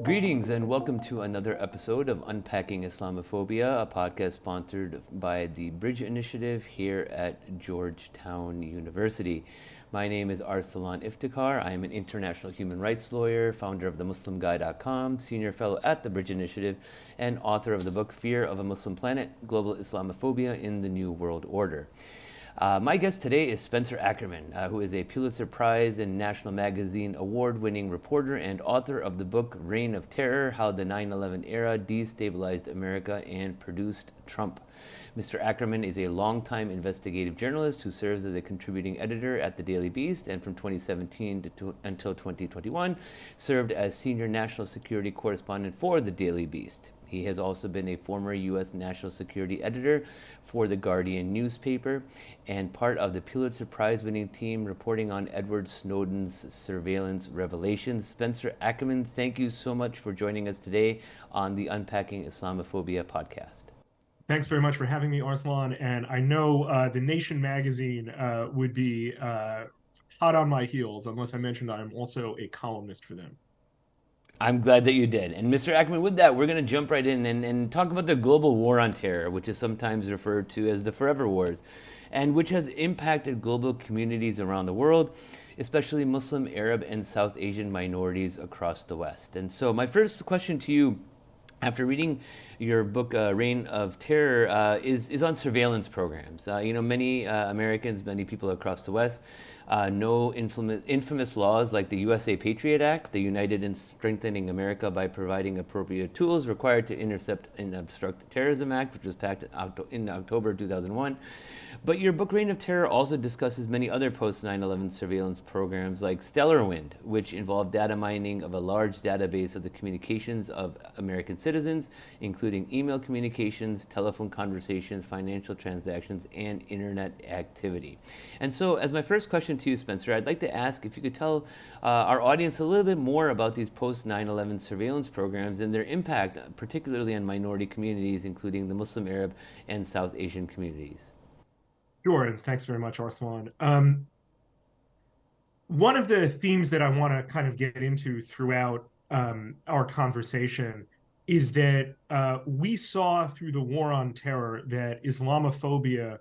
Greetings and welcome to another episode of Unpacking Islamophobia, a podcast sponsored by The.Bridge.Initiative here at Georgetown University. My name is Arsalan Iftikhar. I am an international human rights lawyer, founder of themuslimguy.com, senior fellow at The Bridge Initiative, and author of the book Fear of a Muslim Planet, Global Islamophobia in the New World Order. My guest today is Spencer Ackerman, who is a Pulitzer Prize and National Magazine award-winning reporter and author of the book Reign of Terror: How the 9/11 Era Destabilized America and Produced Trump. Mr. Ackerman is a longtime investigative journalist who serves as a contributing editor at the Daily Beast, and from 2017 until 2021 served as senior national security correspondent for the Daily Beast. He has also been a former U.S. national security editor for The Guardian newspaper and part of the Pulitzer Prize-winning team reporting on Edward Snowden's surveillance revelations. Spencer Ackerman, thank you so much for joining us today on the Unpacking Islamophobia podcast. Thanks very much for having me, Arslan. And I know The Nation magazine would be hot on my heels unless I mentioned I'm also a columnist for them. I'm glad that you did. And Mr. Ackerman, with that, we're going to jump right in and talk about the global war on terror, which is sometimes referred to as the Forever Wars, and which has impacted global communities around the world, especially Muslim, Arab, and South Asian minorities across the West. And so my first question to you, after reading your book, Reign of Terror, is on surveillance programs. Many Americans, many people across the West know infamous laws like the USA Patriot Act, the United in Strengthening America by Providing Appropriate Tools Required to Intercept and Obstruct Terrorism Act, which was passed in October 2001. But your book, Reign of Terror, also discusses many other post-9/11 surveillance programs like Stellar Wind, which involved data mining of a large database of the communications of American citizens, including email communications, telephone conversations, financial transactions, and internet activity. And so, as my first question to you, Spencer, I'd like to ask if you could tell our audience a little bit more about these post-9/11 surveillance programs and their impact, particularly on minority communities, including the Muslim, Arab, and South Asian communities. Sure, and thanks very much, Arslan. One of the themes that I want to kind of get into throughout our conversation is that we saw through the war on terror that Islamophobia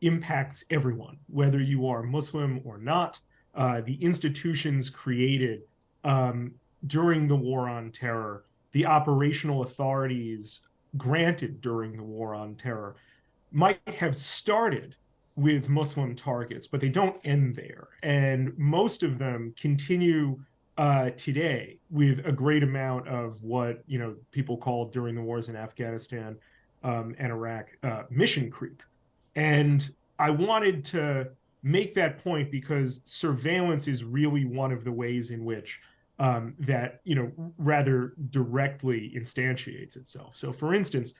impacts everyone, whether you are Muslim or not. The institutions created during the war on terror, the operational authorities granted during the war on terror might have started with Muslim targets, but they don't end there. And most of them continue today with a great amount of what people called during the wars in Afghanistan and Iraq mission creep. And I wanted to make that point because surveillance is really one of the ways in which that rather directly instantiates itself. So, for instance,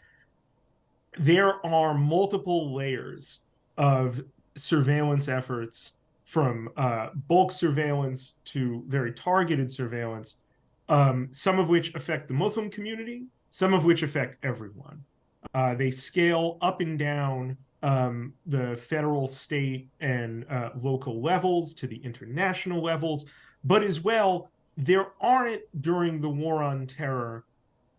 there are multiple layers of surveillance efforts, from bulk surveillance to very targeted surveillance, some of which affect the Muslim community, some of which affect everyone. They scale up and down the federal, state, and local levels to the international levels, but as well, there aren't, during the war on terror,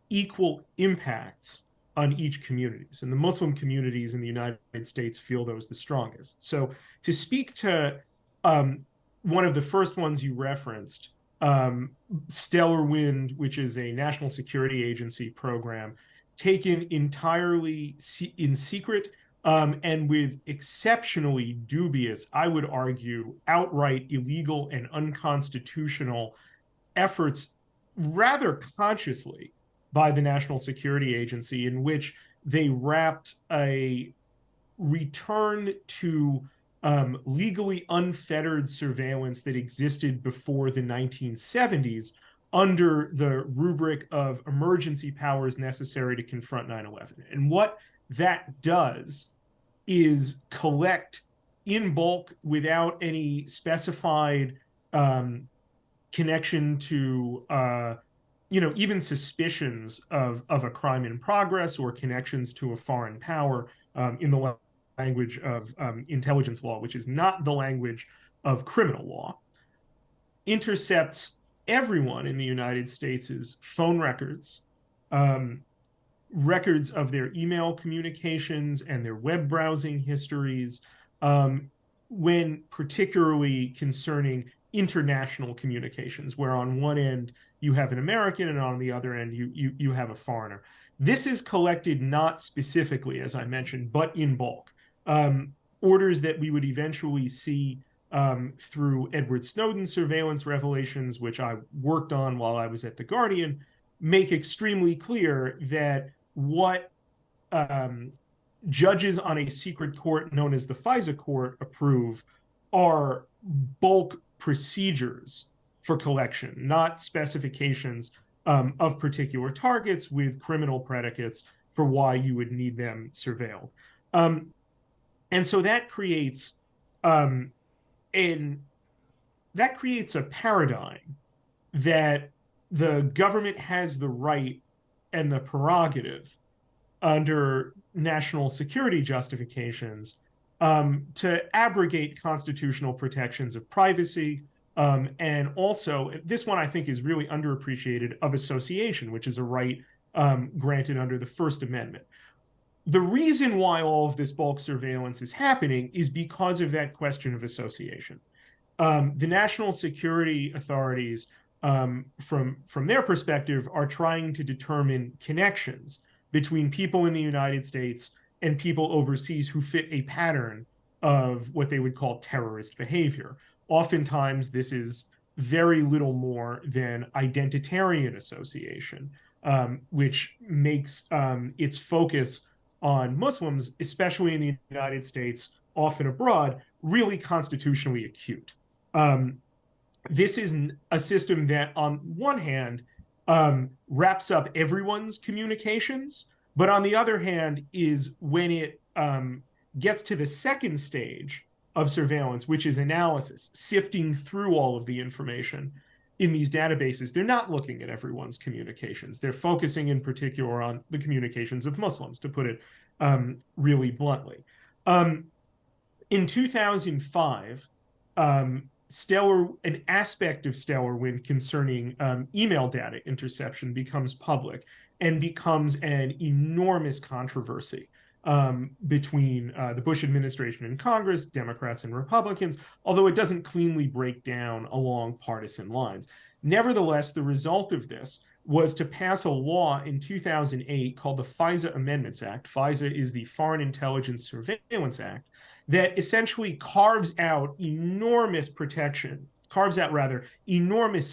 equal impacts on each communities. And the Muslim communities in the United States feel those the strongest. So to speak to one of the first ones you referenced, Stellar Wind, which is a national security agency program taken entirely in secret and with exceptionally dubious, I would argue, outright illegal and unconstitutional efforts, rather consciously, by the National Security Agency, in which they wrapped a return to legally unfettered surveillance that existed before the 1970s under the rubric of emergency powers necessary to confront 9/11. And what that does is collect in bulk without any specified connection to even suspicions of a crime in progress or connections to a foreign power in the language of intelligence law, which is not the language of criminal law, intercepts everyone in the United States' phone records, um, records of their email communications and their web browsing histories, um, when particularly concerning international communications, where on one end you have an American and on the other end you have a foreigner. This is collected not specifically, as I mentioned, but in bulk. Orders that we would eventually see through Edward Snowden's surveillance revelations, which I worked on while I was at The Guardian, make extremely clear that what judges on a secret court known as the FISA court approve are bulk procedures for collection, not specifications of particular targets with criminal predicates for why you would need them surveilled. And so that creates um, an that creates a paradigm that the government has the right and the prerogative under national security justifications to abrogate constitutional protections of privacy. And also, this one I think is really underappreciated, of association, which is a right granted under the First Amendment. The reason why all of this bulk surveillance is happening is because of that question of association. The national security authorities, from their perspective, are trying to determine connections between people in the United States and people overseas who fit a pattern of what they would call terrorist behavior. Oftentimes, this is very little more than identitarian association, which makes its focus on Muslims, especially in the United States, often abroad, really constitutionally acute. This is a system that, on one hand, wraps up everyone's communications, but on the other hand, is when it gets to the second stage of surveillance, which is analysis, sifting through all of the information in these databases, they're not looking at everyone's communications. They're focusing in particular on the communications of Muslims, to put it really bluntly. In 2005, an aspect of Stellar Wind concerning email data interception becomes public and becomes an enormous controversy between the Bush administration and Congress, Democrats and Republicans, although it doesn't cleanly break down along partisan lines. Nevertheless, the result of this was to pass a law in 2008 called the FISA Amendments Act. FISA is the Foreign Intelligence Surveillance Act, that essentially carves out enormous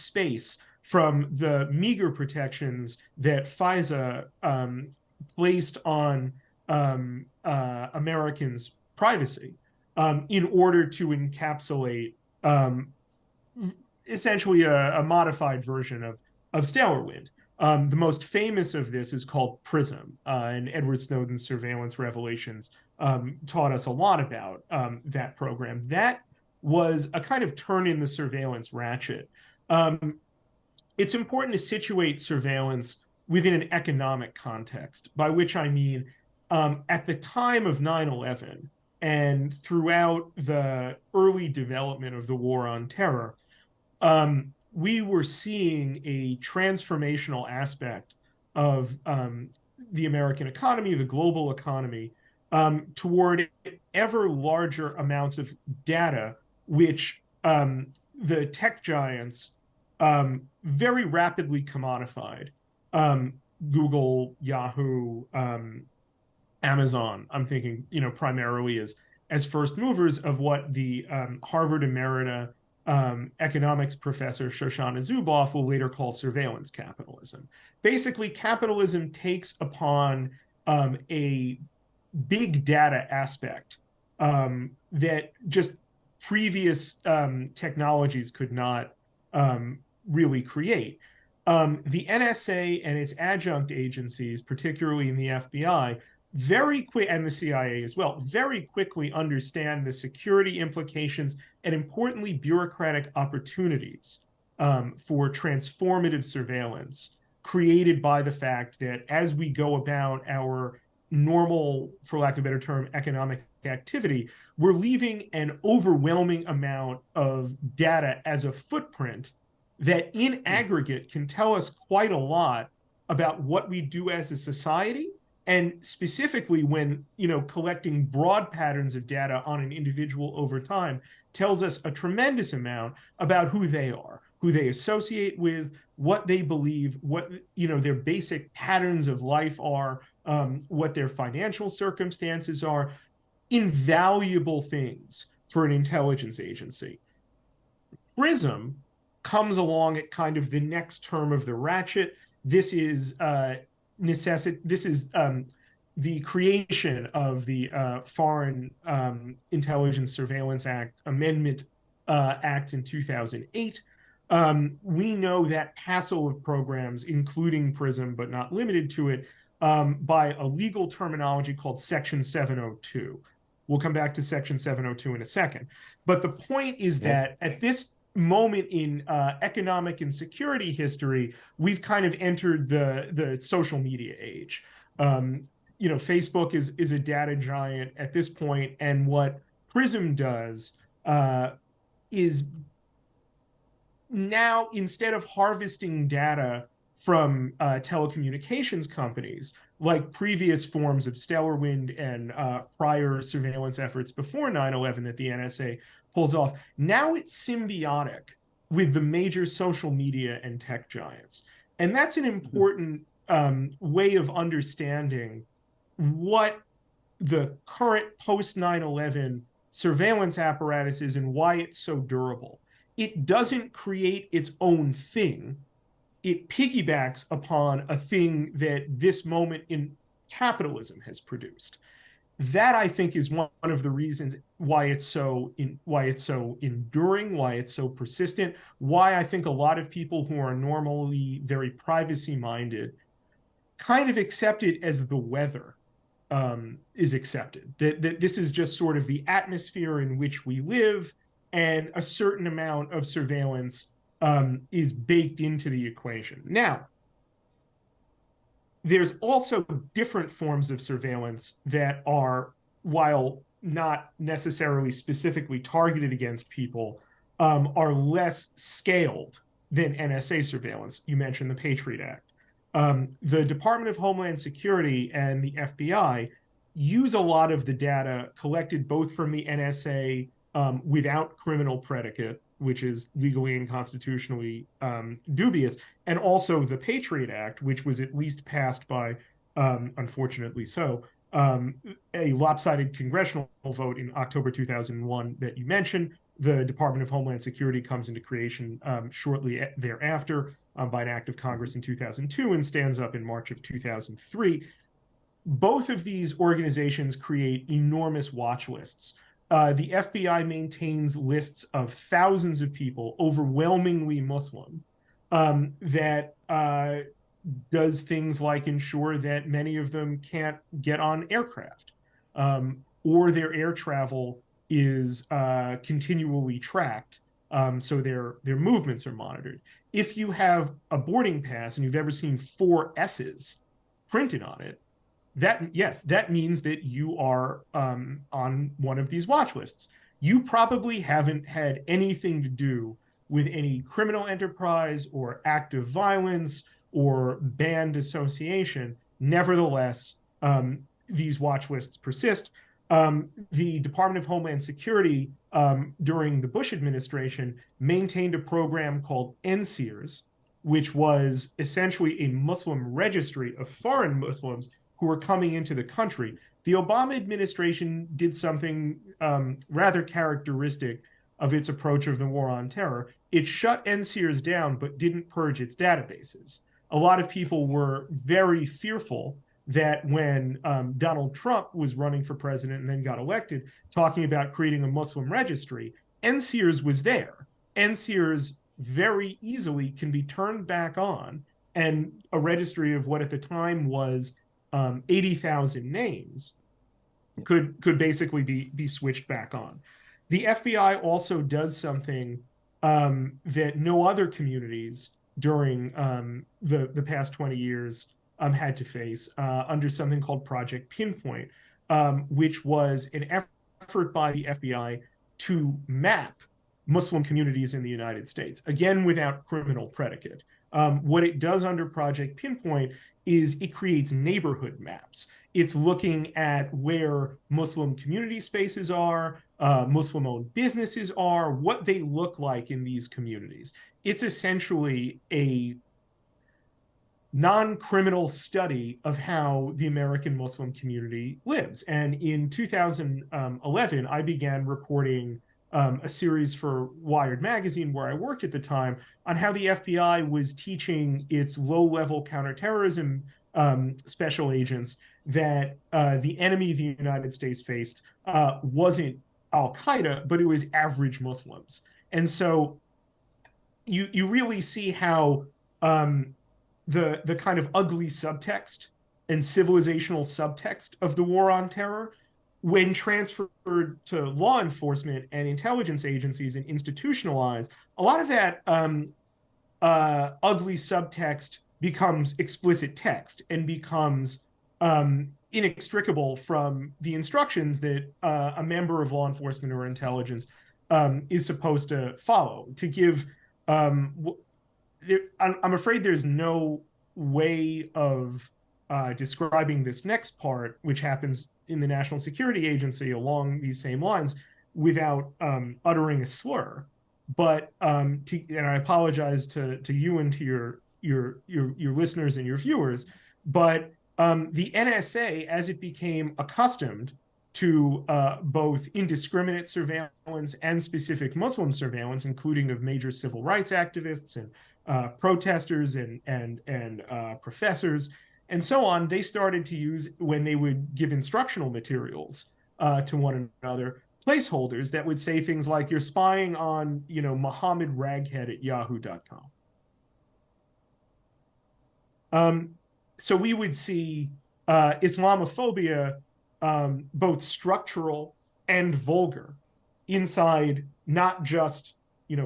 space from the meager protections that FISA placed on Americans' privacy in order to encapsulate essentially a modified version of Stellar Wind. The most famous of this is called Prism, and Edward Snowden's surveillance revelations taught us a lot about that program. That was a kind of turn in the surveillance ratchet. It's important to situate surveillance within an economic context, by which I mean at the time of 9/11 and throughout the early development of the war on terror, we were seeing a transformational aspect of the American economy, the global economy, toward ever larger amounts of data, which the tech giants very rapidly commodified. Google, Yahoo, Amazon, I'm thinking, primarily as first movers of what the Harvard Emerita economics professor Shoshana Zuboff will later call surveillance capitalism. Basically, capitalism takes upon a big data aspect that just previous technologies could not really create. The NSA and its adjunct agencies, particularly in the FBI, and the CIA as well, very quickly understand the security implications and, importantly, bureaucratic opportunities for transformative surveillance created by the fact that as we go about our normal, for lack of a better term, economic activity, we're leaving an overwhelming amount of data as a footprint that in aggregate can tell us quite a lot about what we do as a society, and specifically when, collecting broad patterns of data on an individual over time tells us a tremendous amount about who they are, who they associate with, what they believe, what, their basic patterns of life are, what their financial circumstances are. Invaluable things for an intelligence agency. Prism comes along at kind of the next term of the ratchet. This is the creation of the Foreign Intelligence Surveillance Act Amendment Act in 2008. We know that passel of programs, including Prism, but not limited to it, by a legal terminology called Section 702. We'll come back to Section 702 in a second. But the point is that at this moment in economic and security history, we've kind of entered the social media age. Facebook is a data giant at this point, and what Prism does is now, instead of harvesting data from telecommunications companies, like previous forms of Stellar Wind and prior surveillance efforts before 9/11 that the NSA pulls off, now it's symbiotic with the major social media and tech giants. And that's an important way of understanding what the current post 9/11 surveillance apparatus is and why it's so durable. It doesn't create its own thing. It piggybacks upon a thing that this moment in capitalism has produced. That, I think, is one of the reasons why it's so enduring, why it's so persistent, why I think a lot of people who are normally very privacy minded kind of accept it as the weather is accepted. That this is just sort of the atmosphere in which we live, and a certain amount of surveillance is baked into the equation. Now, there's also different forms of surveillance that are, while not necessarily specifically targeted against people, are less scaled than NSA surveillance. You mentioned the Patriot Act. The Department of Homeland Security and the FBI use a lot of the data collected both from the NSA without criminal predicate, which is legally and constitutionally dubious, and also the Patriot Act, which was at least passed by, unfortunately so, a lopsided congressional vote in October 2001 that you mentioned. The Department of Homeland Security comes into creation shortly thereafter by an act of Congress in 2002 and stands up in March of 2003. Both of these organizations create enormous watch lists. The FBI maintains lists of thousands of people, overwhelmingly Muslim, that does things like ensure that many of them can't get on aircraft, or their air travel is continually tracked, so their movements are monitored. If you have a boarding pass and you've ever seen 4 S's printed on it, that means that you are on one of these watch lists. You probably haven't had anything to do with any criminal enterprise or act of violence or banned association. Nevertheless, these watch lists persist. The Department of Homeland Security, during the Bush administration, maintained a program called NSEERS, which was essentially a Muslim registry of foreign Muslims who were coming into the country. The Obama administration did something rather characteristic of its approach of the war on terror. It shut NSEERS down, but didn't purge its databases. A lot of people were very fearful that when Donald Trump was running for president and then got elected, talking about creating a Muslim registry, NSEERS was there. NSEERS very easily can be turned back on, and a registry of what at the time was 80,000 names could basically be switched back on. The FBI also does something that no other communities during the past 20 years had to face under something called Project Pinpoint, which was an effort by the FBI to map Muslim communities in the United States, again, without criminal predicate. What it does under Project Pinpoint is it creates neighborhood maps. It's looking at where Muslim community spaces are, Muslim-owned businesses are, what they look like in these communities. It's essentially a non-criminal study of how the American Muslim community lives. And in 2011, I began reporting a series for Wired magazine, where I worked at the time, on how the FBI was teaching its low-level counterterrorism special agents that the enemy the United States faced wasn't Al-Qaeda, but it was average Muslims. And so you really see how the kind of ugly subtext and civilizational subtext of the war on terror, when transferred to law enforcement and intelligence agencies and institutionalized, a lot of that ugly subtext becomes explicit text and becomes inextricable from the instructions that a member of law enforcement or intelligence is supposed to follow. To give, I'm afraid there's no way of describing this next part, which happens in the National Security Agency along these same lines, without uttering a slur. But and I apologize to you and to your listeners and your viewers, but the NSA, as it became accustomed to both indiscriminate surveillance and specific Muslim surveillance, including of major civil rights activists and protesters and professors and so on, they started to use, when they would give instructional materials to one another, placeholders that would say things like, "You're spying on, Muhammad Raghead at yahoo.com." So we would see Islamophobia, both structural and vulgar, inside not just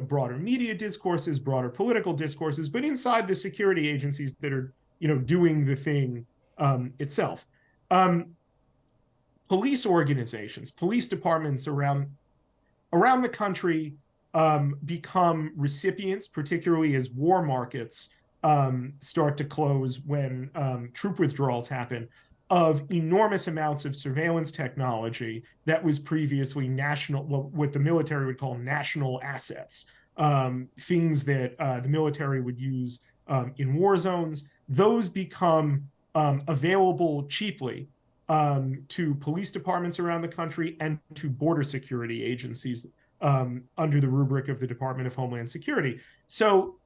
broader media discourses, broader political discourses, but inside the security agencies that are doing the thing itself. Police organizations, police departments around the country become recipients, particularly as war markets start to close when troop withdrawals happen, of enormous amounts of surveillance technology that was previously national, what the military would call national assets, things that the military would use in war zones. Those become available cheaply to police departments around the country and to border security agencies under the rubric of the Department of Homeland Security. So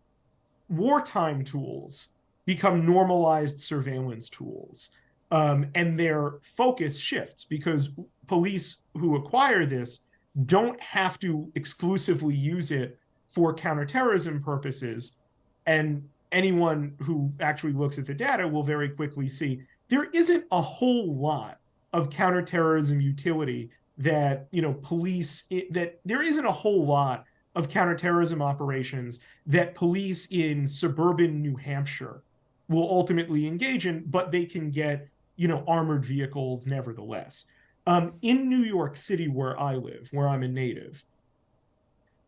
wartime tools become normalized surveillance tools. And their focus shifts, because police who acquire this don't have to exclusively use it for counterterrorism purposes. And anyone who actually looks at the data will very quickly see there isn't a whole lot of counterterrorism utility that, that there isn't a whole lot of counterterrorism operations that police in suburban New Hampshire will ultimately engage in, but they can get armored vehicles nevertheless. In New York City, where I live, where I'm a native,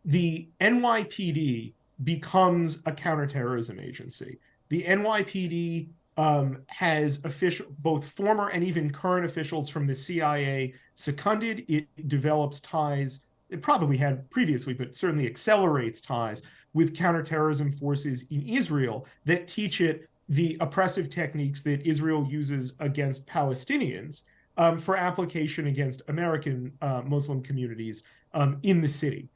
the NYPD becomes a counterterrorism agency. The NYPD has both former and even current officials from the CIA seconded. It develops ties, it probably had previously, but certainly accelerates ties with counterterrorism forces in Israel that teach it the oppressive techniques that Israel uses against Palestinians for application against American Muslim communities in the city.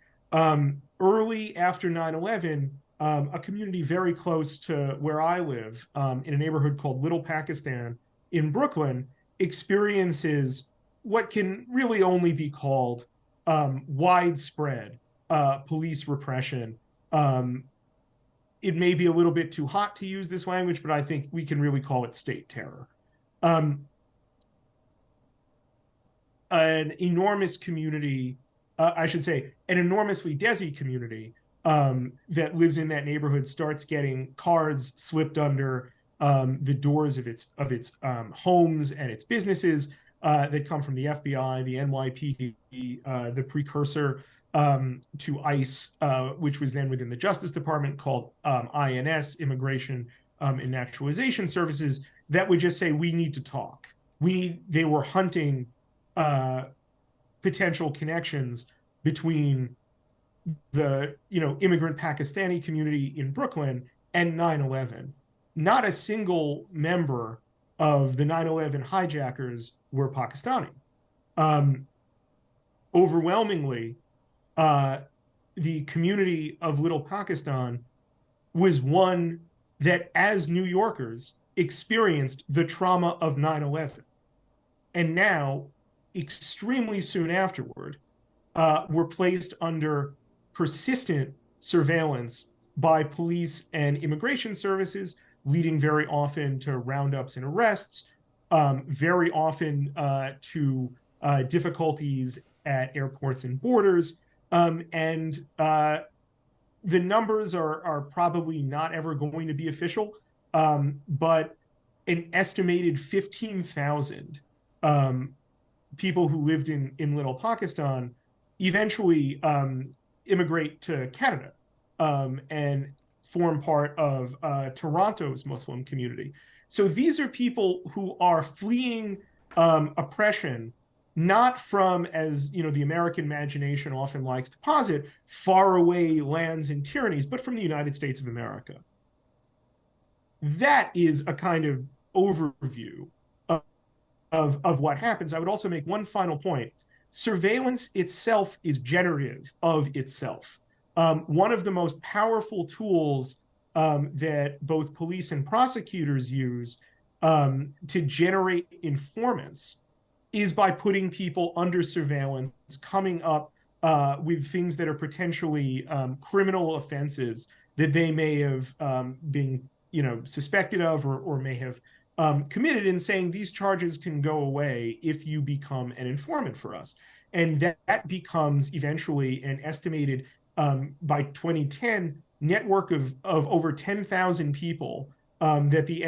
Early after 9/11, a community very close to where I live, in a neighborhood called Little Pakistan in Brooklyn, experiences what can really only be called widespread police repression. It may be a little bit too hot to use this language, but I think we can really call it state terror. An enormous community, I should say, an enormously Desi community that lives in that neighborhood starts getting cards slipped under the doors of its homes and its businesses that come from the FBI, the NYPD, the precursor to ICE, which was then within the Justice Department, called INS, Immigration and Naturalization Services, that would just say, we need to talk. They were hunting potential connections between the immigrant Pakistani community in Brooklyn and 9/11. Not a single member of the 9/11 hijackers were Pakistani. Overwhelmingly, the community of Little Pakistan was one that, as New Yorkers, experienced the trauma of 9/11. And now, extremely soon afterward, were placed under persistent surveillance by police and immigration services, leading very often to roundups and arrests, very often to difficulties at airports and borders. And the numbers are probably not ever going to be official, but an estimated 15,000 people who lived in Little Pakistan eventually immigrate to Canada and form part of Toronto's Muslim community. So these are people who are fleeing oppression, not from, as the American imagination often likes to posit, faraway lands and tyrannies, but from the United States of America. That is a kind of overview of what happens. I would also make one final point. Surveillance itself is generative of itself. One of the most powerful tools that both police and prosecutors use to generate informants is by putting people under surveillance, coming up with things that are potentially criminal offenses that they may have been suspected of or may have committed, in saying these charges can go away if you become an informant for us. And that becomes eventually an estimated, by 2010, network of over 10,000 people that the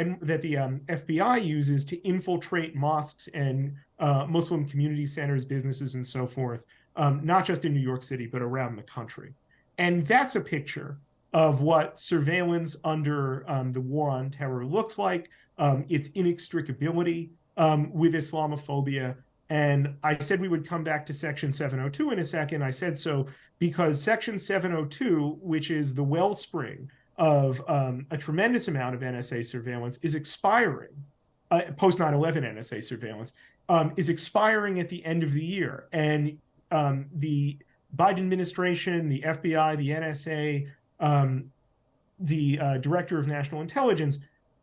FBI uses to infiltrate mosques and Muslim community centers, businesses, and so forth, not just in New York City, but around the country. And that's a picture of what surveillance under the war on terror looks like, its inextricability with Islamophobia. And I said we would come back to Section 702 in a second. I said so because Section 702, which is the wellspring of a tremendous amount of NSA surveillance, is expiring. Post 9/11 NSA surveillance is expiring at the end of the year. And the Biden administration, the FBI, the NSA, the Director of National Intelligence,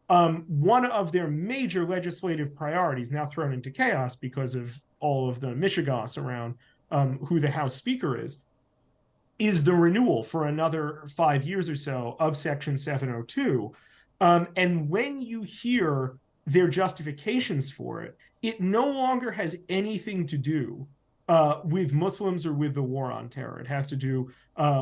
one of their major legislative priorities, now thrown into chaos because of all of the mishegas around who the House Speaker is the renewal for another 5 years or so of Section 702. And when you hear their justifications for it, it no longer has anything to do with Muslims or with the war on terror. It has to do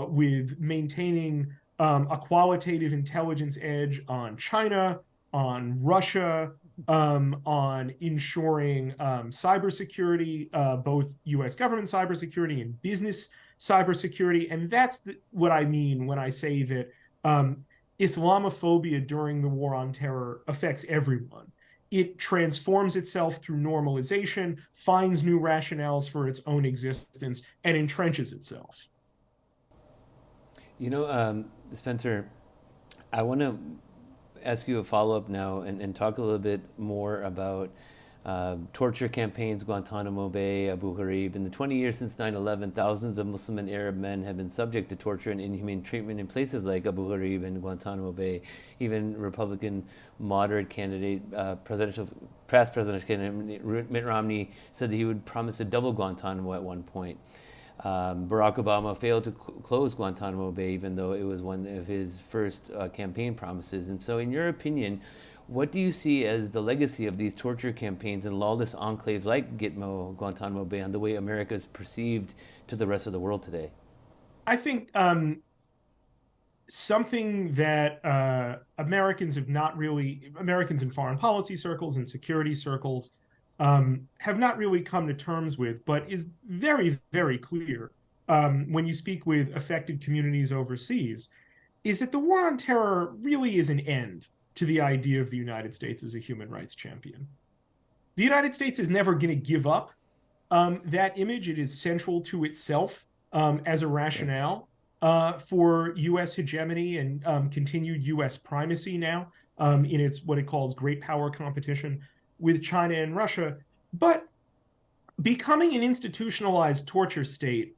with maintaining a qualitative intelligence edge on China, on Russia, on ensuring cybersecurity, both U.S. government cybersecurity and business cybersecurity. And that's what I mean when I say that Islamophobia during the war on terror affects everyone. It transforms itself through normalization, finds new rationales for its own existence, and entrenches itself. Spencer, I want to ask you a follow-up now and talk a little bit more about torture campaigns, Guantanamo Bay, Abu Ghraib. In the 20 years since 9/11, thousands of Muslim and Arab men have been subject to torture and inhumane treatment in places like Abu Ghraib and Guantanamo Bay. Even Republican moderate candidate, past presidential candidate Mitt Romney said that he would promise to double Guantanamo at one point. Barack Obama failed to close Guantanamo Bay, even though it was one of his first campaign promises. And so, in your opinion, what do you see as the legacy of these torture campaigns and lawless enclaves like Gitmo, Guantanamo Bay, on the way America is perceived to the rest of the world today? I think something that Americans in foreign policy circles and security circles have not really come to terms with, but is very, very clear, when you speak with affected communities overseas, is that the war on terror really is an end to the idea of the United States as a human rights champion. The United States is never going to give up that image. It is central to itself as a rationale for U.S. hegemony and continued U.S. primacy now in its what it calls great power competition with China and Russia. But becoming an institutionalized torture state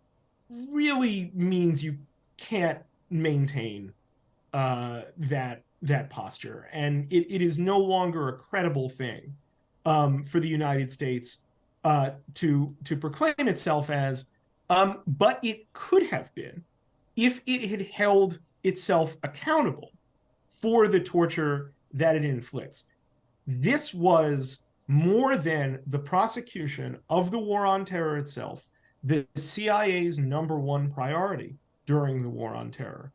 really means you can't maintain that posture, and it is no longer a credible thing for the United States to proclaim itself as. But it could have been if it had held itself accountable for the torture that it inflicts. This was more than the prosecution of the war on terror itself, the CIA's number one priority during the war on terror,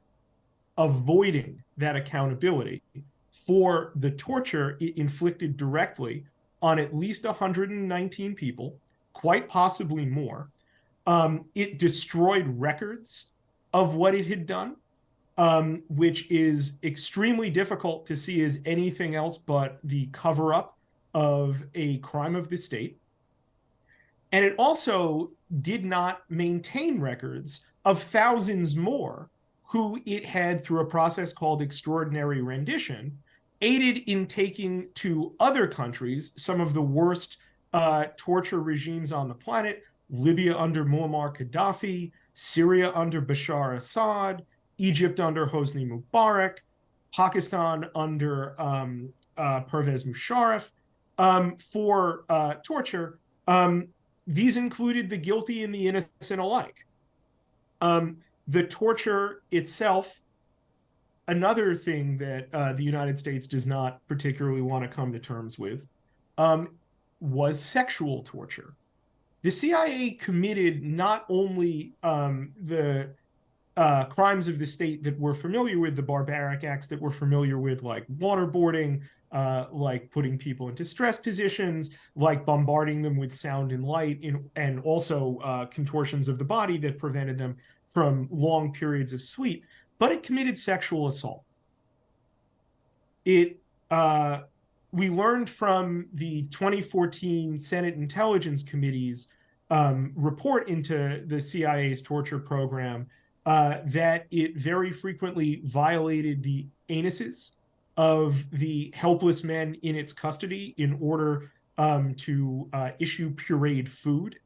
avoiding that accountability for the torture it inflicted directly on at least 119 people, quite possibly more. It destroyed records of what it had done, which is extremely difficult to see as anything else but the cover-up of a crime of the state. And it also did not maintain records of thousands more who it had, through a process called extraordinary rendition, aided in taking to other countries some of the worst torture regimes on the planet: Libya under Muammar Gaddafi, Syria under Bashar Assad, Egypt under Hosni Mubarak, Pakistan under Pervez Musharraf, for torture. These included the guilty and the innocent alike. The torture itself, another thing that the United States does not particularly want to come to terms with, was sexual torture. The CIA committed not only the crimes of the state that we're familiar with, the barbaric acts that we're familiar with, like waterboarding, like putting people into stress positions, like bombarding them with sound and light, and also contortions of the body that prevented them from long periods of sleep, but it committed sexual assault. We learned from the 2014 Senate Intelligence Committee's report into the CIA's torture program that it very frequently violated the anuses of the helpless men in its custody in order to issue pureed food.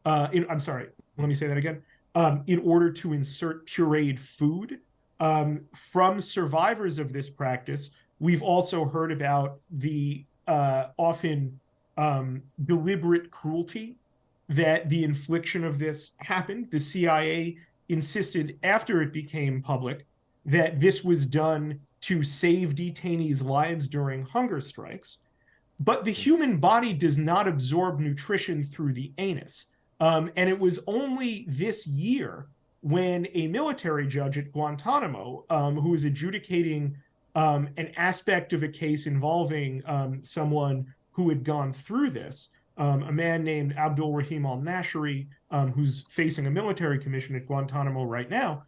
I'm sorry, let me say that again. In order to insert pureed food. From survivors of this practice, we've also heard about the often deliberate cruelty that the infliction of this happened. The CIA insisted, after it became public, that this was done to save detainees' lives during hunger strikes. But the human body does not absorb nutrition through the anus. And it was only this year when a military judge at Guantanamo, who was adjudicating an aspect of a case involving someone who had gone through this, a man named Abdul Rahim al-Nashri, who's facing a military commission at Guantanamo right now,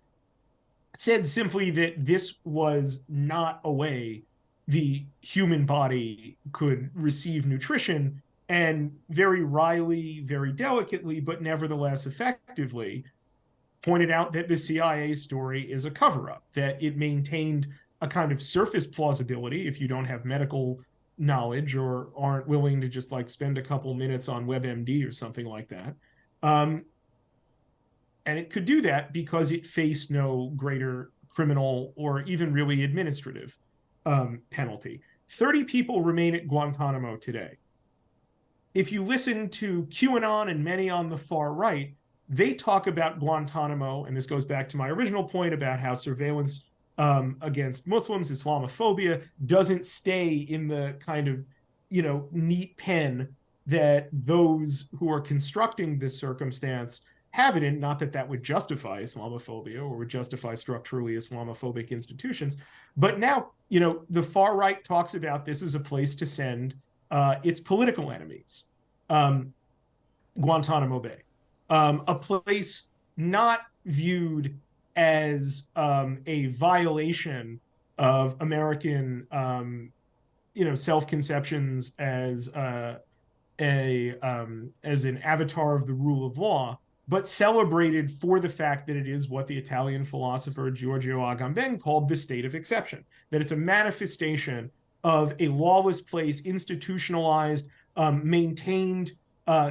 said simply that this was not a way the human body could receive nutrition, and very wryly, very delicately, but nevertheless effectively, pointed out that the CIA story is a cover-up, that it maintained a kind of surface plausibility if you don't have medical knowledge or aren't willing to just like spend a couple minutes on WebMD or something like that. And it could do that because it faced no greater criminal or even really administrative penalty. 30 people remain at Guantanamo today. If you listen to QAnon and many on the far right, they talk about Guantanamo, and this goes back to my original point about how surveillance against Muslims, Islamophobia, doesn't stay in the kind of, neat pen that those who are constructing this circumstance have it in. Not that that would justify Islamophobia or would justify structurally Islamophobic institutions, but now, the far right talks about this as a place to send its political enemies, Guantanamo Bay, a place not viewed as a violation of American self-conceptions as as an avatar of the rule of law, but celebrated for the fact that it is what the Italian philosopher Giorgio Agamben called the state of exception, that it's a manifestation of a lawless place, institutionalized, maintained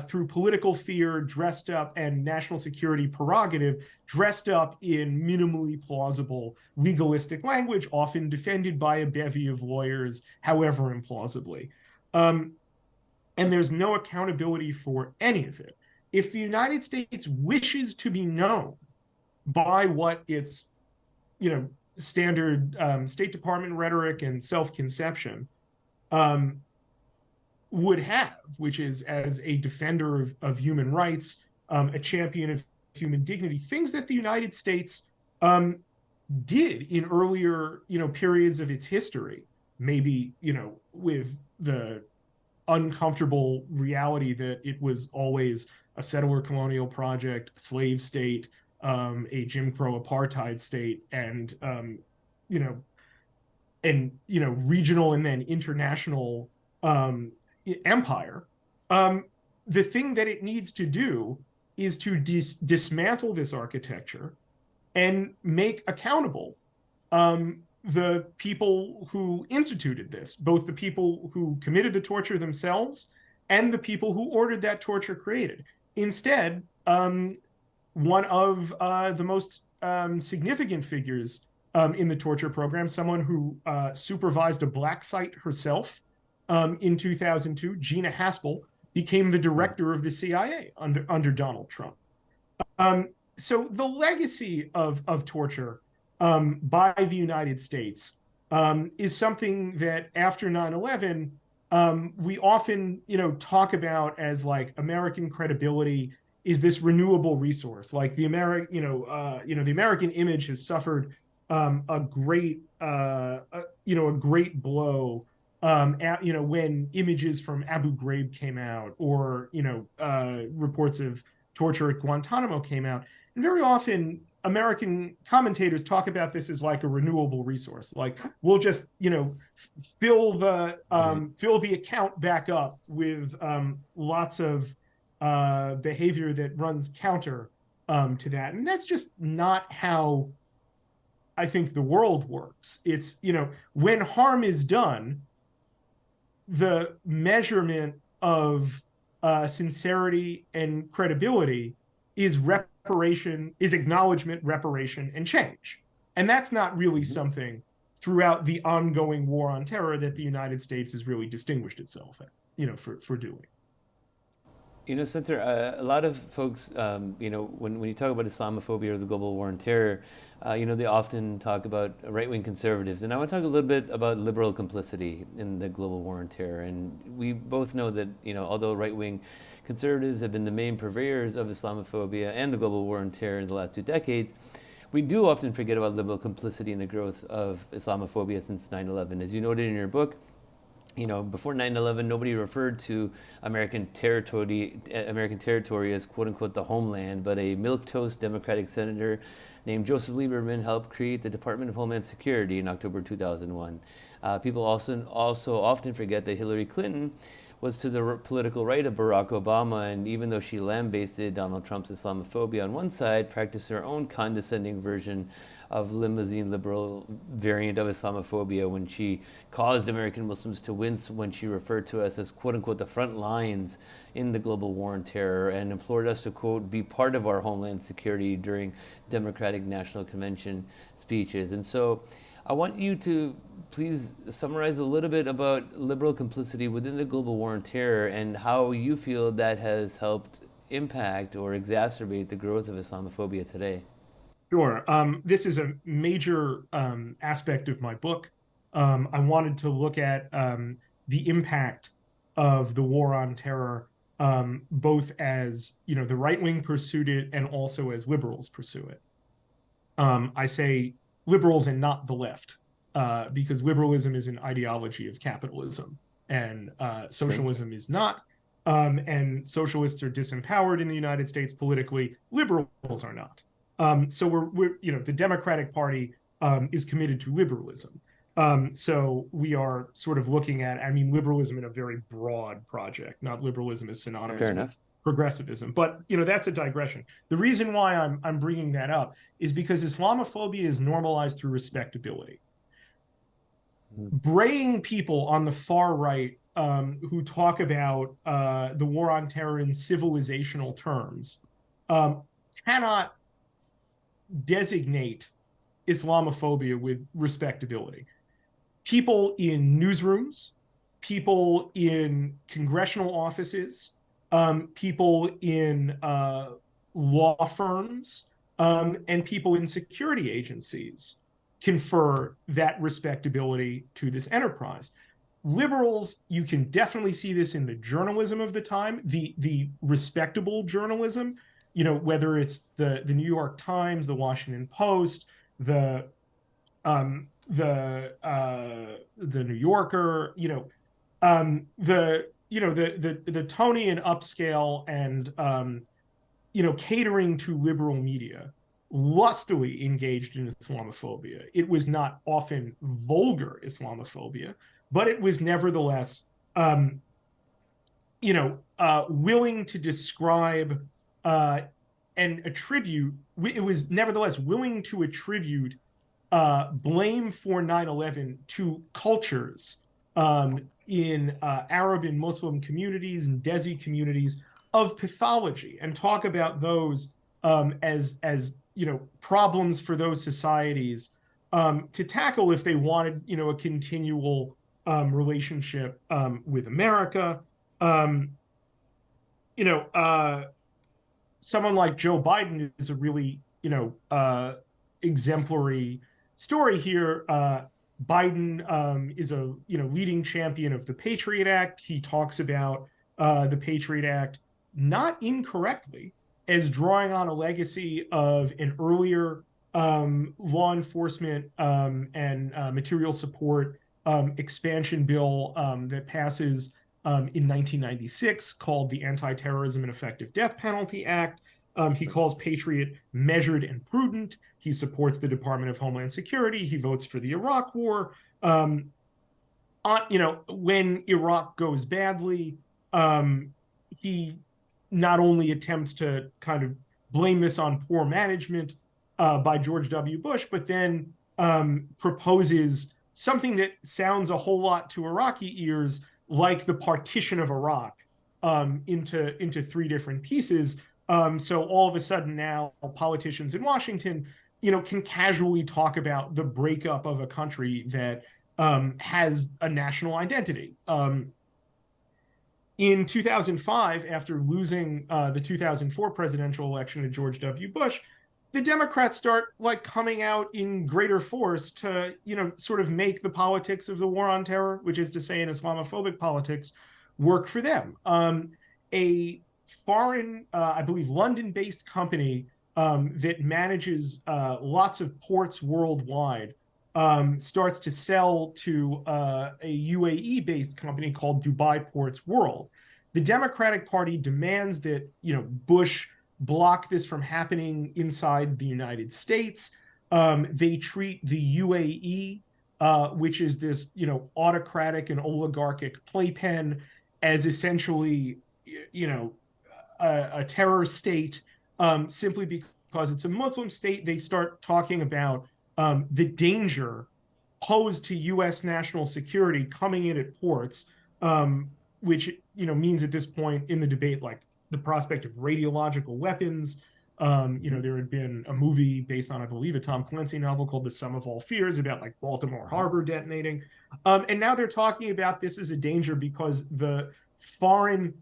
through political fear, dressed up, and national security prerogative, dressed up in minimally plausible legalistic language, often defended by a bevy of lawyers, however implausibly. And there's no accountability for any of it. If the United States wishes to be known by what its, standard State Department rhetoric and self-conception would have, which is as a defender of human rights, a champion of human dignity, things that the United States did in earlier, periods of its history, maybe, with the uncomfortable reality that it was always a settler colonial project, a slave state, a Jim Crow apartheid state, and regional and then international empire. The thing that it needs to do is to dismantle this architecture and make accountable the people who instituted this, both the people who committed the torture themselves and the people who ordered that torture created. Instead, one of the most significant figures in the torture program, someone who supervised a black site herself in 2002, Gina Haspel, became the director of the CIA under Donald Trump. So the legacy of torture by the United States is something that after 9/11 we often talk about as like American credibility is this renewable resource. Like the the American image has suffered a great blow when images from Abu Ghraib came out, or reports of torture at Guantanamo came out, and very often American commentators talk about this as like a renewable resource. Like we'll just fill the account back up with lots of behavior that runs counter to that, and that's just not how I think the world works. It's when harm is done, the measurement of sincerity and credibility is reparation, is acknowledgement, reparation, and change. And that's not really something throughout the ongoing war on terror that the United States has really distinguished itself for doing. Spencer, a lot of folks, when you talk about Islamophobia or the global war on terror, they often talk about right-wing conservatives. And I want to talk a little bit about liberal complicity in the global war on terror. And we both know that, although right-wing conservatives have been the main purveyors of Islamophobia and the global war on terror in the last 2 decades, we do often forget about liberal complicity in the growth of Islamophobia since 9/11. As you noted in your book, before 9/11, nobody referred to American territory as "quote unquote" the homeland, but a milquetoast Democratic senator named Joseph Lieberman helped create the Department of Homeland Security in October 2001. People also often forget that Hillary Clinton was to the political right of Barack Obama, and even though she lambasted Donald Trump's Islamophobia on one side, practiced her own condescending version of limousine liberal variant of Islamophobia when she caused American Muslims to wince when she referred to us as "quote unquote" the front lines in the global war on terror, and implored us to quote be part of our homeland security during Democratic National Convention speeches. And so I want you to please summarize a little bit about liberal complicity within the global war on terror and how you feel that has helped impact or exacerbate the growth of Islamophobia today. Sure. This is a major aspect of my book. I wanted to look at the impact of the war on terror, both as the right wing pursued it and also as liberals pursue it. I say liberals and not the left, because liberalism is an ideology of capitalism, and socialism is not. and socialists are disempowered in the United States politically. Liberals are not. So the Democratic Party is committed to liberalism. So we are sort of looking at, liberalism in a very broad project, not liberalism is synonymous with progressivism. But that's a digression. The reason why I'm bringing that up is because Islamophobia is normalized through respectability. Braying people on the far right who talk about the war on terror in civilizational terms cannot designate Islamophobia with respectability. People in newsrooms, people in congressional offices, people in law firms, and people in security agencies confer that respectability to this enterprise. Liberals, you can definitely see this in the journalism of the time, the respectable journalism, whether it's the New York Times, the Washington Post, the New Yorker, the Tony and upscale and catering to liberal media lustily engaged in Islamophobia. It was not often vulgar Islamophobia, but it was nevertheless willing to describe and attribute. It was nevertheless willing to attribute blame for 9/11 to cultures in Arab and Muslim communities and Desi communities of pathology, and talk about those as problems for those societies to tackle if they wanted a continual relationship with America. Someone like Joe Biden is a really exemplary story here. Biden is a leading champion of the Patriot Act. He talks about the Patriot Act not incorrectly as drawing on a legacy of an earlier law enforcement and material support expansion bill that passes in 1996 called the Anti-Terrorism and Effective Death Penalty Act. He calls Patriot measured and prudent. He supports the Department of Homeland Security. He votes for the Iraq War. When Iraq goes badly, he not only attempts to kind of blame this on poor management by George W. Bush, but then proposes something that sounds a whole lot to Iraqi ears like the partition of Iraq into three different pieces. So all of a sudden now politicians in Washington, can casually talk about the breakup of a country that has a national identity. In 2005, after losing the 2004 presidential election to George W. Bush, the Democrats start coming out in greater force to, sort of make the politics of the war on terror, which is to say an Islamophobic politics, work for them. A foreign, I believe, London-based company that manages lots of ports worldwide starts to sell to a UAE-based company called Dubai Ports World. The Democratic Party demands that Bush block this from happening inside the United States. They treat the UAE, which is this autocratic and oligarchic playpen, as essentially a terror state simply because it's a Muslim state. They start talking about the danger posed to U.S. national security coming in at ports, which means at this point in the debate, the prospect of radiological weapons. There had been a movie based on, I believe, a Tom Clancy novel called The Sum of All Fears about Baltimore Harbor detonating. And now they're talking about this as a danger because the foreign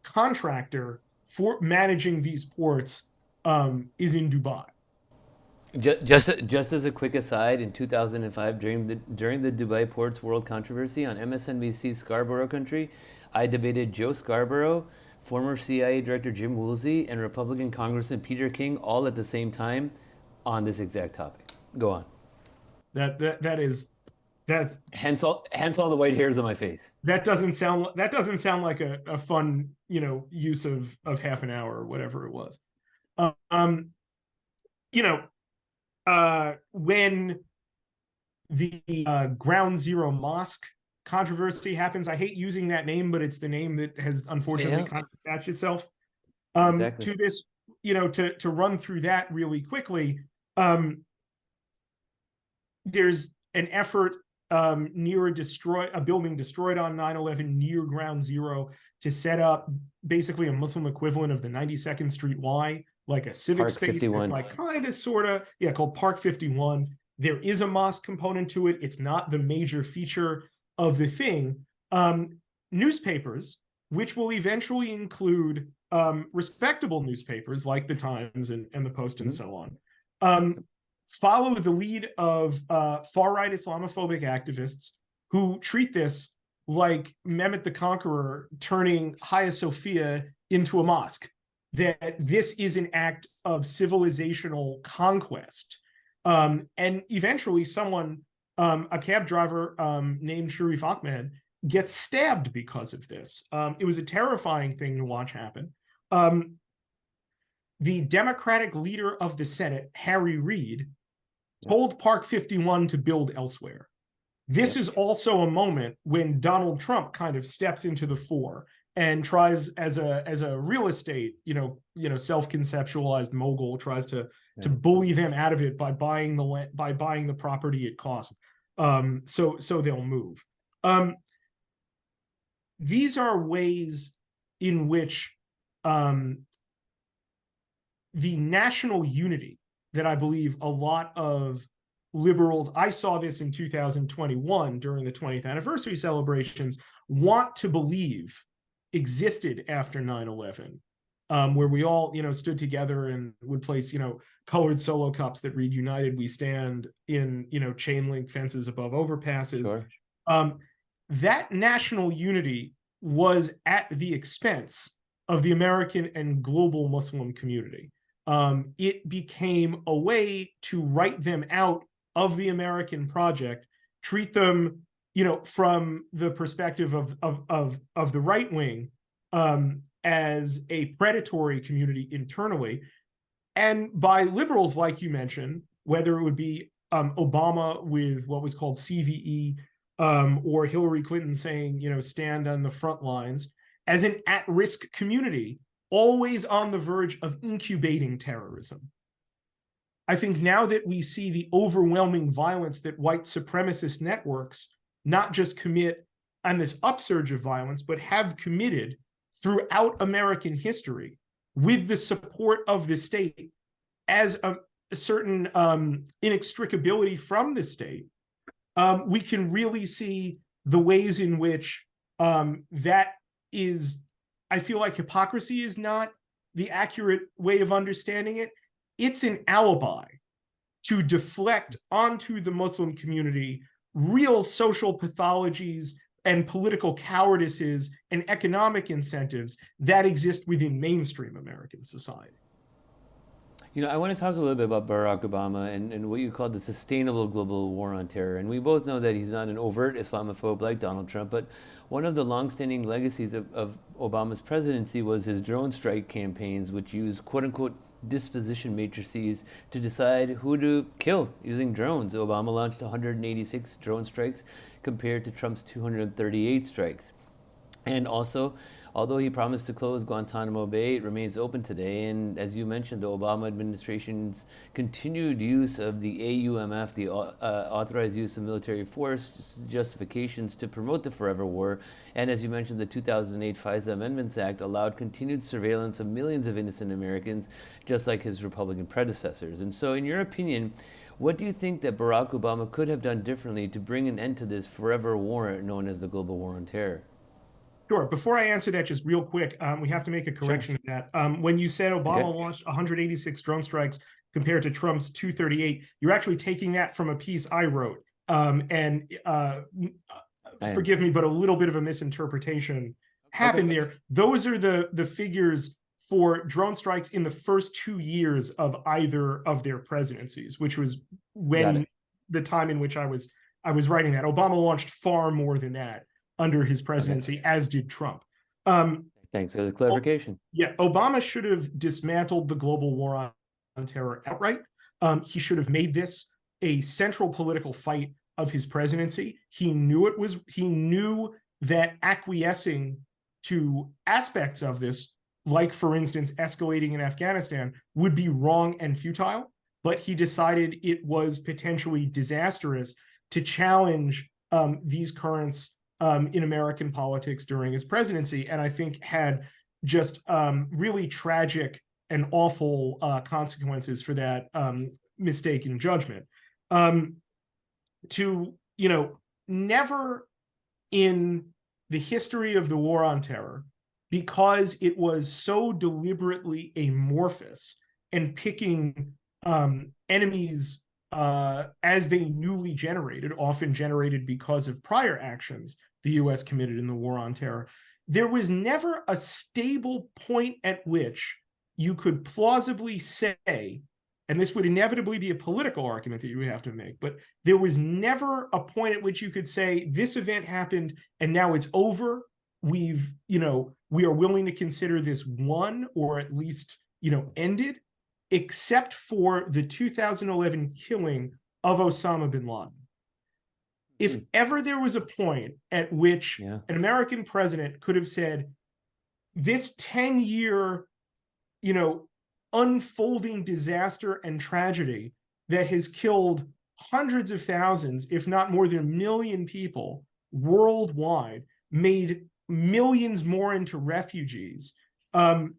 contractor for managing these ports is in Dubai. Just as a quick aside, in 2005, during the Dubai Ports World controversy on MSNBC's Scarborough Country, I debated Joe Scarborough, former CIA Director Jim Woolsey, and Republican Congressman Peter King all at the same time on this exact topic. Go on. That is That's Hence all the white hairs on my face. that doesn't sound like a fun, use of half an hour or whatever it was. Um, you know, when the Ground Zero Mosque controversy happens, I hate using that name, but it's the name that has unfortunately Yeah, kind of attached itself exactly. to this. To run through that really quickly, um, there's an effort near a building destroyed on 9/11 near Ground Zero to set up basically a Muslim equivalent of the 92nd Street Y, like a civic Park space that's 51. like kind of sort of, yeah, called Park 51. There is a mosque component to it. It's not the major feature of the thing. Newspapers, which will eventually include respectable newspapers like the Times and the Post and so on, follow the lead of far-right Islamophobic activists who treat this like Mehmet the Conqueror turning Hagia Sophia into a mosque, that this is an act of civilizational conquest. And eventually someone, a cab driver named Sharif Ahmed, gets stabbed because of this. It was a terrifying thing to watch happen. The Democratic leader of the Senate, Harry Reid, told Park 51 to build elsewhere. This is also a moment when Donald Trump kind of steps into the fore and tries, as a real estate, self-conceptualized mogul, tries to bully them out of it by buying the property it cost. So they'll move. These are ways in which the national unity that I believe a lot of liberals, I saw this in 2021 during the 20th anniversary celebrations, want to believe existed after 9/11, where we all, stood together and would place, colored solo cups that read "United We Stand" in, chain link fences above overpasses. Sure. That national unity was at the expense of the American and global Muslim community. It became a way to write them out of the American project, treat them, from the perspective of the right wing, as a predatory community internally, and by liberals, like you mentioned, whether it would be Obama with what was called CVE, or Hillary Clinton saying, stand on the front lines, as an at-risk community, always on the verge of incubating terrorism. I think now that we see the overwhelming violence that white supremacist networks not just commit on this upsurge of violence, but have committed throughout American history with the support of the state as a certain inextricability from the state, we can really see the ways in which that is, I feel like hypocrisy is not the accurate way of understanding it. It's an alibi to deflect onto the Muslim community real social pathologies and political cowardices and economic incentives that exist within mainstream American society. I want to talk a little bit about Barack Obama and what you call the sustainable global war on terror. And we both know that he's not an overt Islamophobe like Donald Trump, but one of the longstanding legacies of Obama's presidency was his drone strike campaigns, which used quote unquote disposition matrices to decide who to kill using drones. Obama launched 186 drone strikes compared to Trump's 238 strikes. And also, although he promised to close Guantanamo Bay, it remains open today. And as you mentioned, the Obama administration's continued use of the AUMF, the authorized use of military force justifications to promote the forever war. And as you mentioned, the 2008 FISA Amendments Act allowed continued surveillance of millions of innocent Americans, just like his Republican predecessors. And so, in your opinion, what do you think that Barack Obama could have done differently to bring an end to this forever war known as the global war on terror? Sure. Before I answer that, just real quick, we have to make a correction of that. When you said Obama launched 186 drone strikes compared to Trump's 238, you're actually taking that from a piece I wrote. Forgive me, but a little bit of a misinterpretation happened there. Those are the figures for drone strikes in the first 2 years of either of their presidencies, which was when the time in which I was I was writing that. Obama launched far more than that under his presidency, okay, as did Trump. Thanks for the clarification. Yeah, Obama should have dismantled the global war on terror outright. He should have made this a central political fight of his presidency. He knew that acquiescing to aspects of this, like, for instance, escalating in Afghanistan, would be wrong and futile, but he decided it was potentially disastrous to challenge these currents in American politics during his presidency, and I think had just really tragic and awful consequences for that mistaken judgment. Never in the history of the war on terror, because it was so deliberately amorphous and picking enemies as they newly generated, often generated because of prior actions the US committed in the war on terror, there was never a stable point at which you could plausibly say, and this would inevitably be a political argument that you would have to make, but there was never a point at which you could say this event happened and now it's over. We are willing to consider this won, or at least, ended, except for the 2011 killing of Osama bin Laden. If ever there was a point at which an American president could have said, this 10-year, unfolding disaster and tragedy that has killed hundreds of thousands, if not more than 1 million people worldwide, made millions more into refugees, can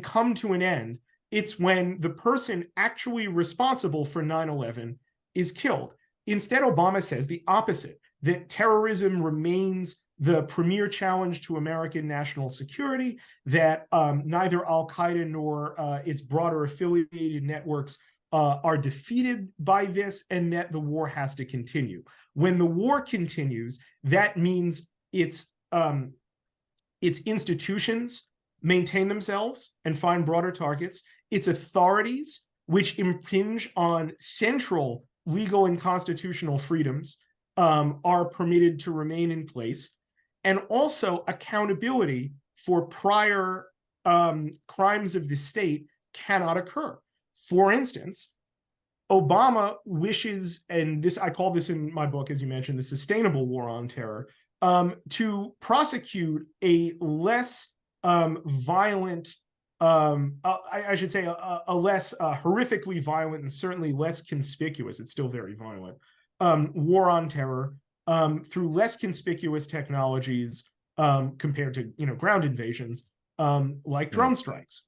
come to an end, it's when the person actually responsible for 9/11 is killed. Instead, Obama says the opposite, that terrorism remains the premier challenge to American national security, that neither al-Qaeda nor its broader affiliated networks are defeated by this, and that the war has to continue. When the war continues, that means its institutions maintain themselves and find broader targets. Its authorities, which impinge on central legal and constitutional freedoms, are permitted to remain in place. And also accountability for prior crimes of the state cannot occur. For instance, Obama wishes, and this, I call this in my book, as you mentioned, the sustainable war on terror, to prosecute a less violent, I should say a less horrifically violent and certainly less conspicuous, it's still very violent, war on terror through less conspicuous technologies compared to ground invasions, like drone strikes.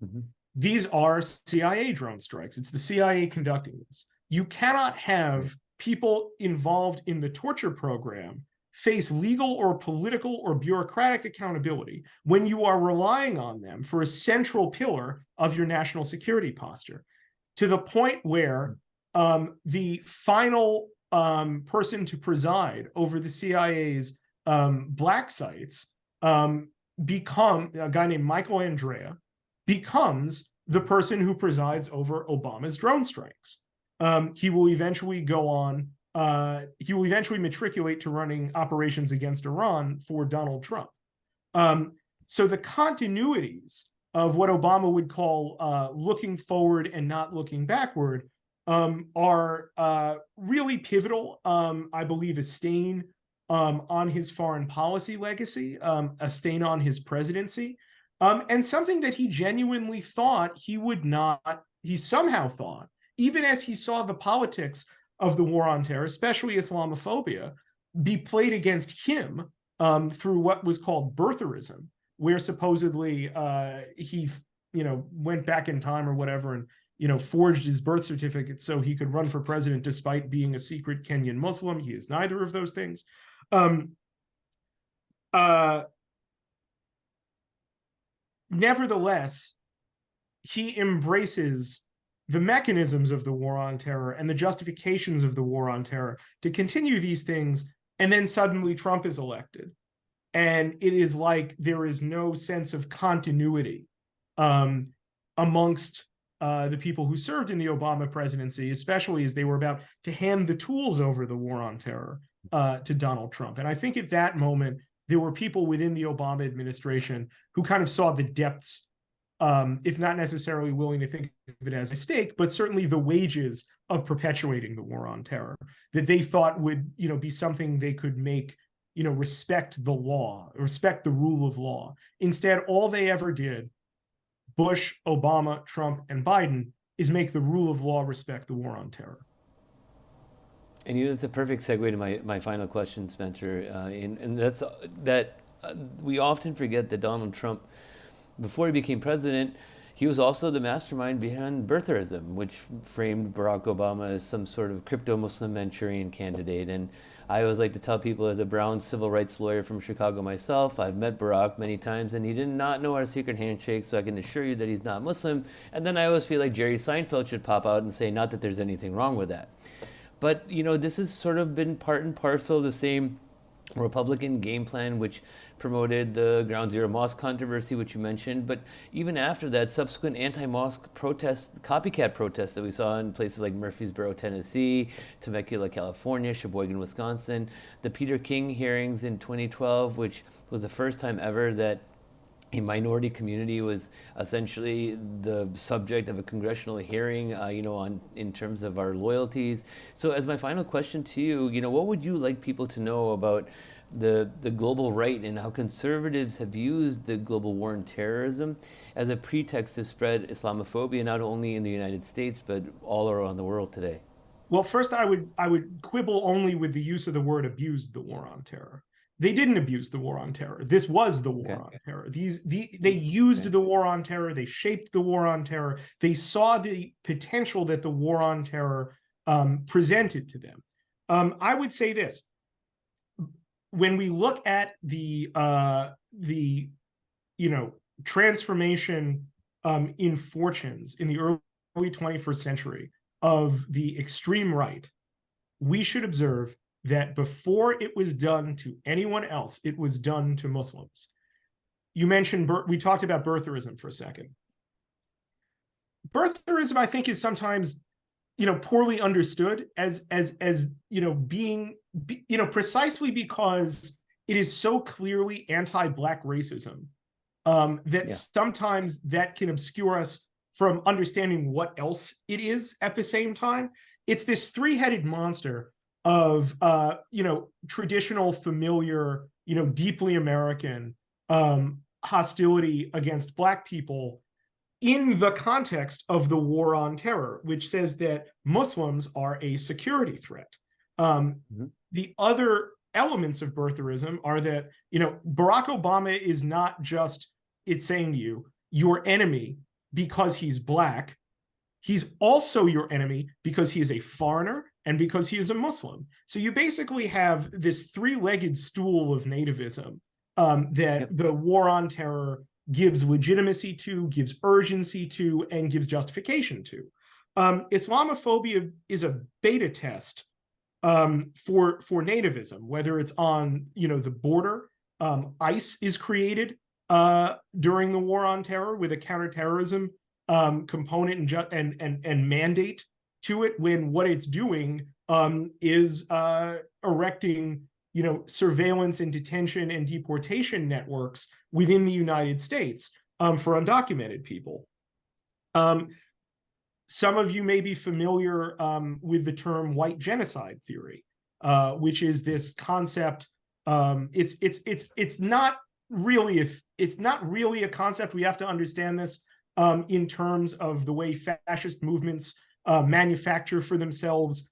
Mm-hmm. These are CIA drone strikes. It's the CIA conducting this. You cannot have people involved in the torture program face legal or political or bureaucratic accountability when you are relying on them for a central pillar of your national security posture, to the point where the final person to preside over the CIA's black sites, become a guy named Michael Andrea, becomes the person who presides over Obama's drone strikes. He will eventually go on, he will eventually matriculate to running operations against Iran for Donald Trump. So the continuities of what Obama would call looking forward and not looking backward are really pivotal, I believe, a stain on his foreign policy legacy, a stain on his presidency, and something that he genuinely thought he would not, he somehow thought, even as he saw the politics of the war on terror, especially Islamophobia, be played against him through what was called Birtherism, where supposedly he, went back in time or whatever and, forged his birth certificate so he could run for president despite being a secret Kenyan Muslim. He is neither of those things. Nevertheless, he embraces the mechanisms of the war on terror and the justifications of the war on terror to continue these things, and then suddenly Trump is elected. And it is like there is no sense of continuity amongst the people who served in the Obama presidency, especially as they were about to hand the tools over the war on terror to Donald Trump. And I think at that moment, there were people within the Obama administration who kind of saw the depths, if not necessarily willing to think of it as a mistake, but certainly the wages of perpetuating the war on terror, that they thought would, be something they could make, respect the law, respect the rule of law. Instead, all they ever did, Bush, Obama, Trump, and Biden, is make the rule of law respect the war on terror. And it's a perfect segue to my final question, Spencer. And that's that we often forget that Donald Trump, before he became president, he was also the mastermind behind Birtherism, which framed Barack Obama as some sort of crypto-Muslim Manchurian candidate. And I always like to tell people, as a brown civil rights lawyer from Chicago myself, I've met Barack many times, and he did not know our secret handshake, so I can assure you that he's not Muslim. And then I always feel like Jerry Seinfeld should pop out and say, not that there's anything wrong with that. But, this has sort of been part and parcel of the same Republican game plan, which promoted the Ground Zero Mosque controversy, which you mentioned. But even after that, subsequent anti-mosque protests, copycat protests that we saw in places like Murfreesboro, Tennessee, Temecula, California, Sheboygan, Wisconsin, the Peter King hearings in 2012, which was the first time ever that a minority community was essentially the subject of a congressional hearing, on in terms of our loyalties. So, as my final question to you, what would you like people to know about the global right and how conservatives have used the global war on terrorism as a pretext to spread Islamophobia, not only in the United States but all around the world today? Well, first, I would quibble only with the use of the word "abused the war on terror." They didn't abuse the war on terror. This was the war on terror. They used the war on terror. They shaped the war on terror. They saw the potential that the war on terror presented to them. I would say this: when we look at the transformation in fortunes in the early 21st century of the extreme right, we should observe that before it was done to anyone else, it was done to Muslims. You mentioned, we talked about birtherism for a second. Birtherism, I think, is sometimes, poorly understood as being, precisely because it is so clearly anti-Black racism that sometimes that can obscure us from understanding what else it is at the same time. It's this three-headed monster of traditional, familiar, deeply American hostility against Black people in the context of the war on terror, which says that Muslims are a security threat. The other elements of birtherism are that, Barack Obama is not just, it's saying to you, your enemy because he's Black. He's also your enemy because he is a foreigner and because he is a Muslim. So you basically have this three-legged stool of nativism that the war on terror gives legitimacy to, gives urgency to, and gives justification to. Islamophobia is a beta test for nativism, whether it's on the border. ICE is created during the war on terror with a counterterrorism component and mandate to it, when what it's doing is erecting surveillance and detention and deportation networks within the United States for undocumented people. Some of you may be familiar with the term white genocide theory, which is this concept. It's not really a concept. We have to understand this in terms of the way fascist movements manufacture for themselves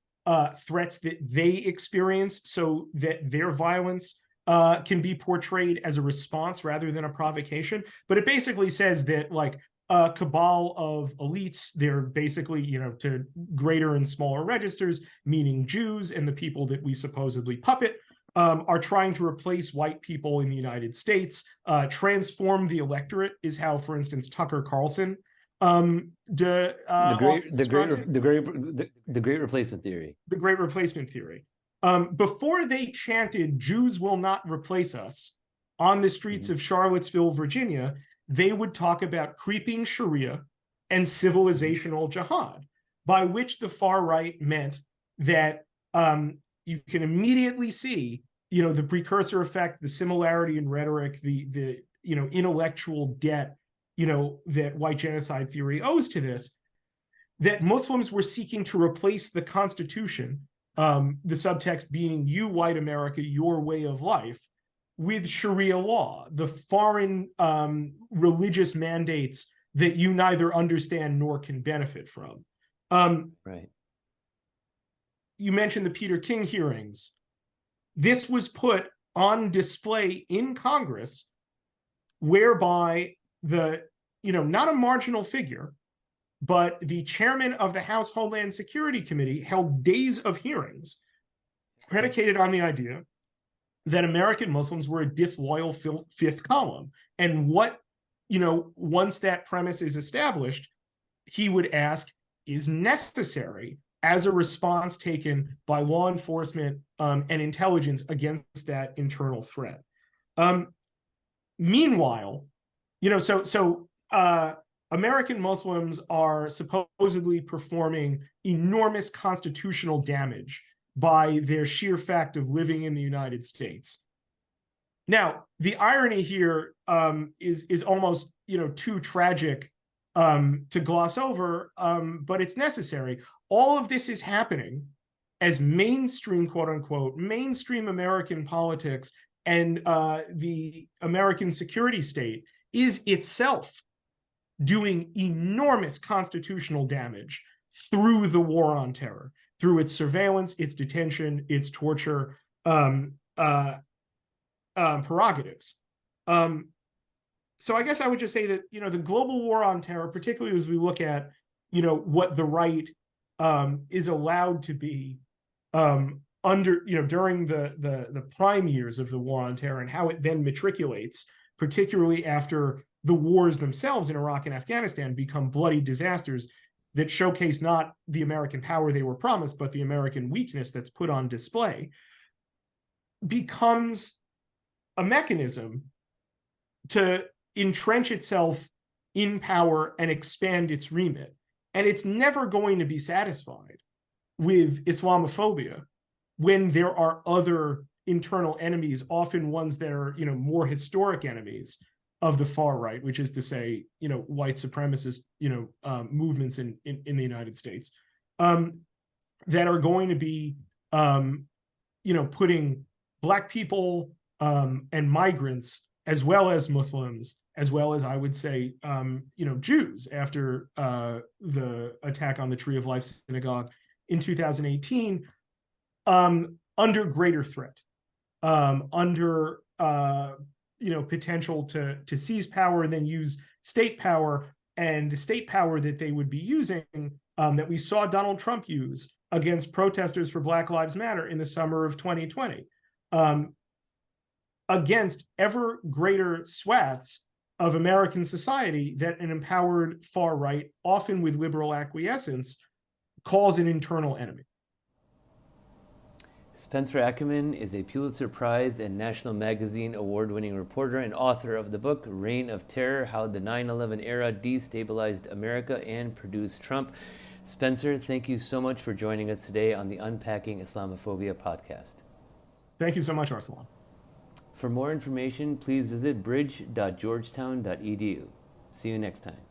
threats that they experience, so that their violence can be portrayed as a response rather than a provocation. But it basically says that, like, a cabal of elites, they're basically, to greater and smaller registers, meaning Jews and the people that we supposedly puppet, are trying to replace white people in the United States, transform the electorate, is how, for instance, Tucker Carlson the great replacement theory. The great replacement theory. Before they chanted "Jews will not replace us" on the streets of Charlottesville, Virginia, they would talk about creeping Sharia and civilizational jihad, by which the far right meant that you can immediately see, the precursor effect, the similarity in rhetoric, the intellectual debt, that white genocide theory owes to this, that Muslims were seeking to replace the Constitution, the subtext being you, white America, your way of life, with Sharia law, the foreign religious mandates that you neither understand nor can benefit from. Right. You mentioned the Peter King hearings. This was put on display in Congress, whereby not a marginal figure, but the chairman of the House Homeland Security Committee held days of hearings predicated on the idea that American Muslims were a disloyal fifth column. And once that premise is established, he would ask, is necessary as a response taken by law enforcement and intelligence against that internal threat. Meanwhile, American Muslims are supposedly performing enormous constitutional damage by their sheer fact of living in the United States. Now, the irony here is almost too tragic to gloss over, but it's necessary. All of this is happening as mainstream, quote unquote, mainstream American politics and the American security state is itself doing enormous constitutional damage through the war on terror, through its surveillance, its detention, its torture prerogatives. So I guess I would just say that the global war on terror, particularly as we look at what the right is allowed to be under during the prime years of the war on terror, and how it then matriculates, particularly after the wars themselves in Iraq and Afghanistan become bloody disasters that showcase not the American power they were promised, but the American weakness that's put on display, becomes a mechanism to entrench itself in power and expand its remit. And it's never going to be satisfied with Islamophobia when there are other internal enemies, often ones that are more historic enemies of the far right, which is to say, white supremacist, movements in the United States, that are going to be, putting Black people and migrants, as well as Muslims, as well as, I would say, Jews after the attack on the Tree of Life synagogue in 2018, under greater threat, under potential to seize power and then use state power, and the state power that they would be using, that we saw Donald Trump use against protesters for Black Lives Matter in the summer of 2020, against ever greater swaths of American society that an empowered far right, often with liberal acquiescence, calls an internal enemy. Spencer Ackerman is a Pulitzer Prize and National Magazine award-winning reporter and author of the book Reign of Terror: How the 9/11 Era Destabilized America and Produced Trump. Spencer, thank you so much for joining us today on the Unpacking Islamophobia podcast. Thank you so much, Arsalan. For more information, please visit bridge.georgetown.edu. See you next time.